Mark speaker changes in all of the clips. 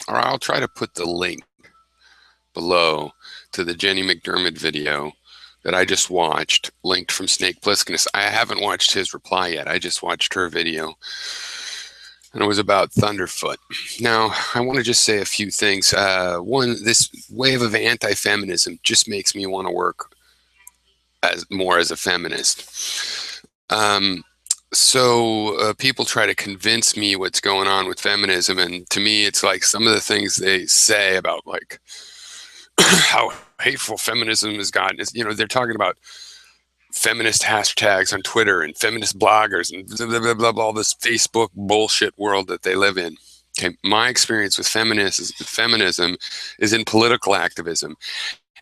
Speaker 1: or I'll try to put the link below to the Jenny McDermott video that I just watched, linked from Snake Plisskenus. I haven't watched his reply yet. I just watched her video, and it was about Thunderfoot. Now, I want to just say a few things. One, this wave of anti-feminism just makes me want to work more as a feminist. People try to convince me what's going on with feminism, and to me, it's like some of the things they say about like how hateful feminism has gotten is, they're talking about feminist hashtags on Twitter and feminist bloggers and blah, blah, blah, blah, all this Facebook bullshit world that they live in. Okay, my experience with feminism is in political activism.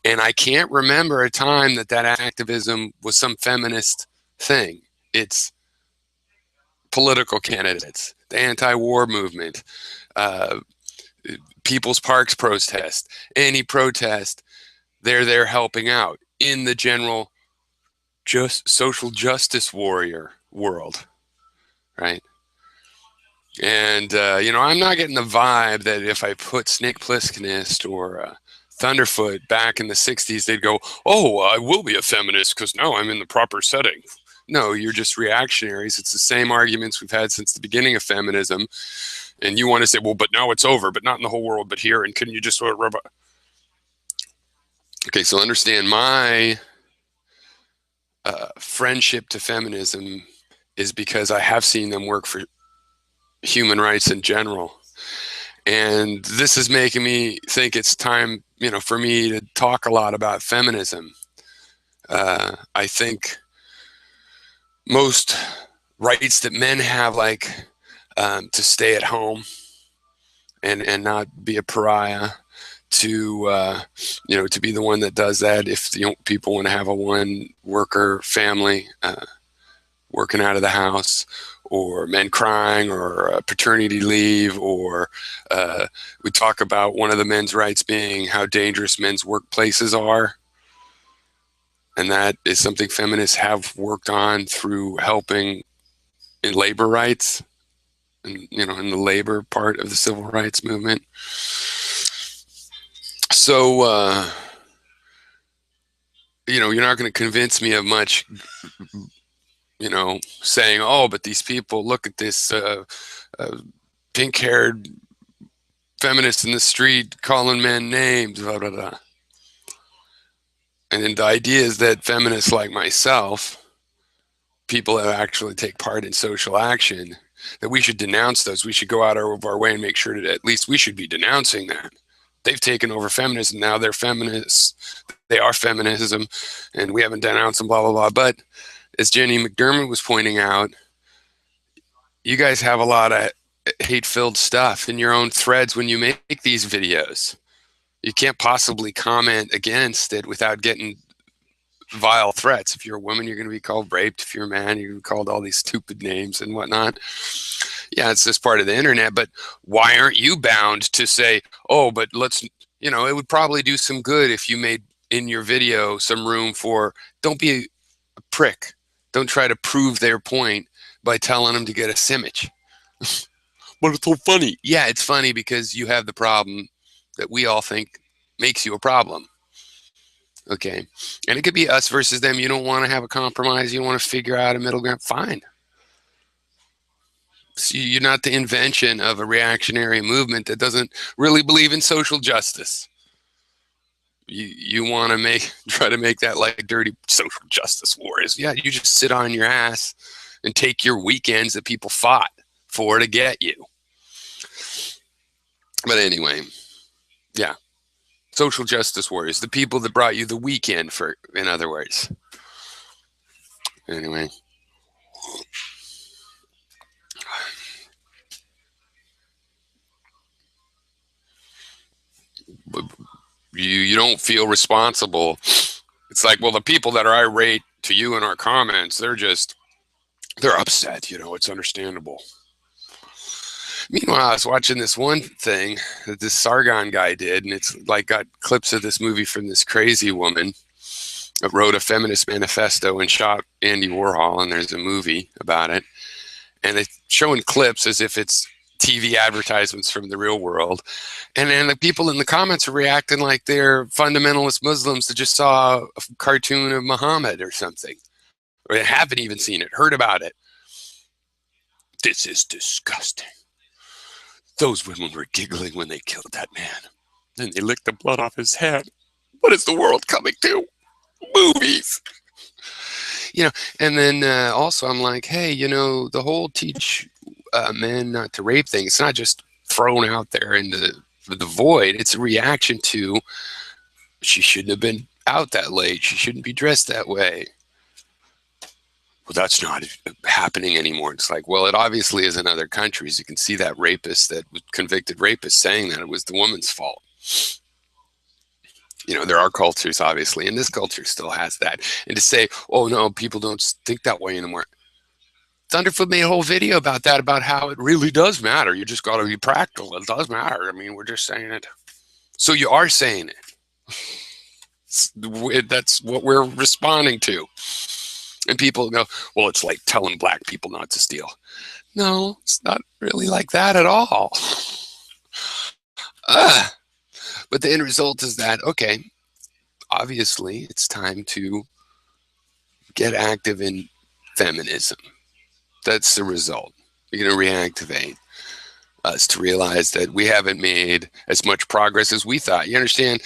Speaker 1: And I can't remember a time that activism was some feminist thing. It's political candidates, the anti-war movement, People's Parks protest, any protest, they're there helping out in the general social justice warrior world, right? And, I'm not getting the vibe that if I put Snake Plisskenist or Thunderfoot back in the 60s, they'd go, oh, I will be a feminist because now I'm in the proper setting. No, you're just reactionaries. It's the same arguments we've had since the beginning of feminism. And you want to say, well, but now it's over, but not in the whole world, but here. And can you just sort of... Okay, so understand my friendship to feminism is because I have seen them work for human rights in general. And this is making me think it's time, for me to talk a lot about feminism. I think most rights that men have, like to stay at home and not be a pariah, to to be the one that does that if people want to have a one worker family working out of the house, or men crying, or paternity leave, or we talk about one of the men's rights being how dangerous men's workplaces are. And that is something feminists have worked on through helping in labor rights, and in the labor part of the civil rights movement. So you're not going to convince me of much, saying, oh, but these people, look at this pink-haired feminist in the street calling men names, blah, blah, blah. And then the idea is that feminists like myself, people that actually take part in social action, that we should denounce those. We should go out of our way and make sure that at least we should be denouncing that. They've taken over feminism. Now they're feminists. They are feminism, and we haven't denounced them, blah, blah, blah. But as Jenny McDermott was pointing out, you guys have a lot of hate-filled stuff in your own threads when you make these videos. You can't possibly comment against it without getting vile threats. If you're a woman, you're going to be called raped. If you're a man, you're going to be called all these stupid names and whatnot. Yeah, it's just part of the internet, but why aren't you bound to say, oh, but let's, it would probably do some good if you made in your video some room for, don't be a prick. Don't try to prove their point by telling them to get a sandwich. But it's so funny. Yeah, it's funny because you have the problem that we all think makes you a problem. Okay. And it could be us versus them. You don't want to have a compromise. You don't want to figure out a middle ground. Fine. So you're not the invention of a reactionary movement that doesn't really believe in social justice. You want to try to make that like dirty social justice warriors. Yeah, you just sit on your ass and take your weekends that people fought for to get you. But anyway, yeah. Social justice warriors, the people that brought you the weekend, in other words. Anyway. You don't feel responsible. It's like, well, the people that are irate to you in our comments, they're upset, it's understandable. Meanwhile, I was watching this one thing that this Sargon guy did, and it's like got clips of this movie from this crazy woman that wrote a feminist manifesto and shot Andy Warhol, and there's a movie about it. And it's showing clips as if it's TV advertisements from the real world. And then the people in the comments are reacting like they're fundamentalist Muslims that just saw a cartoon of Muhammad or something, or they haven't even seen it, heard about it. This is disgusting. Those women were giggling when they killed that man. And they licked the blood off his head. What is the world coming to? Movies. You know, and then also I'm like, hey, you know, the whole teach men not to rape thing, it's not just thrown out there in the void. It's a reaction to, she shouldn't have been out that late. She shouldn't be dressed that way. Well, that's not happening anymore. It's like, well, it obviously is in other countries. You can see that rapist, that convicted rapist, saying that it was the woman's fault. You know, there are cultures, obviously, and this culture still has that. And to say, oh, no, people don't think that way anymore. Thunderfoot made a whole video about that, about how it really does matter. You just got to be practical. It does matter. I mean, we're just saying it. So you are saying it. That's what we're responding to. And people go, well, it's like telling black people not to steal. No, it's not really like that at all. But the end result is that, okay, obviously it's time to get active in feminism. That's the result. You're going to reactivate us to realize that we haven't made as much progress as we thought. You understand,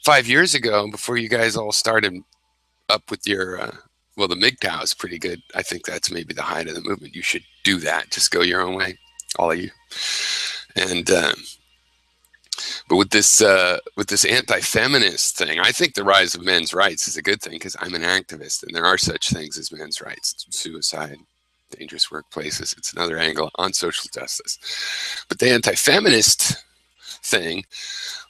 Speaker 1: 5 years ago, before you guys all started up with your, well, the MGTOW is pretty good. I think that's maybe the height of the movement. You should do that. Just go your own way, all of you. And but with this anti-feminist thing, I think the rise of men's rights is a good thing, because I'm an activist, and there are such things as men's rights, suicide, dangerous workplaces. It's another angle on social justice. But the anti-feminist thing,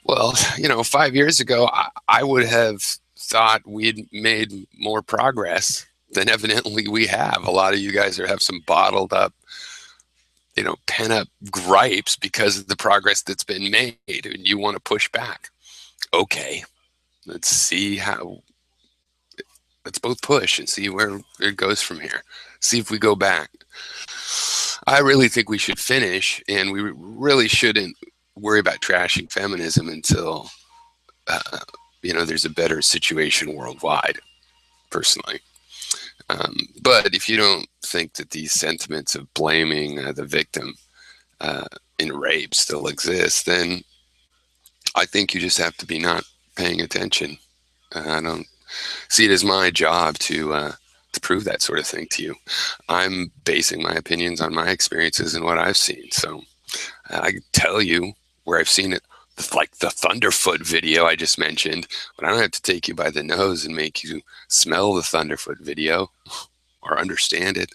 Speaker 1: well, you know, 5 years ago, I would have thought we'd made more progress than evidently we have. A lot of you guys have some bottled up, you know, pent up gripes because of the progress that's been made, and you want to push back. Okay, let's see how, let's both push and see where it goes from here. See if we go back. I really think we should finish, and we really shouldn't worry about trashing feminism until, you know, there's a better situation worldwide, personally. But if you don't think that these sentiments of blaming the victim in rape still exist, then I think you just have to be not paying attention. I don't see it as my job to prove that sort of thing to you. I'm basing my opinions on my experiences and what I've seen. So I can tell you where I've seen it, like the Thunderfoot video I just mentioned, but I don't have to take you by the nose and make you smell the Thunderfoot video or understand it.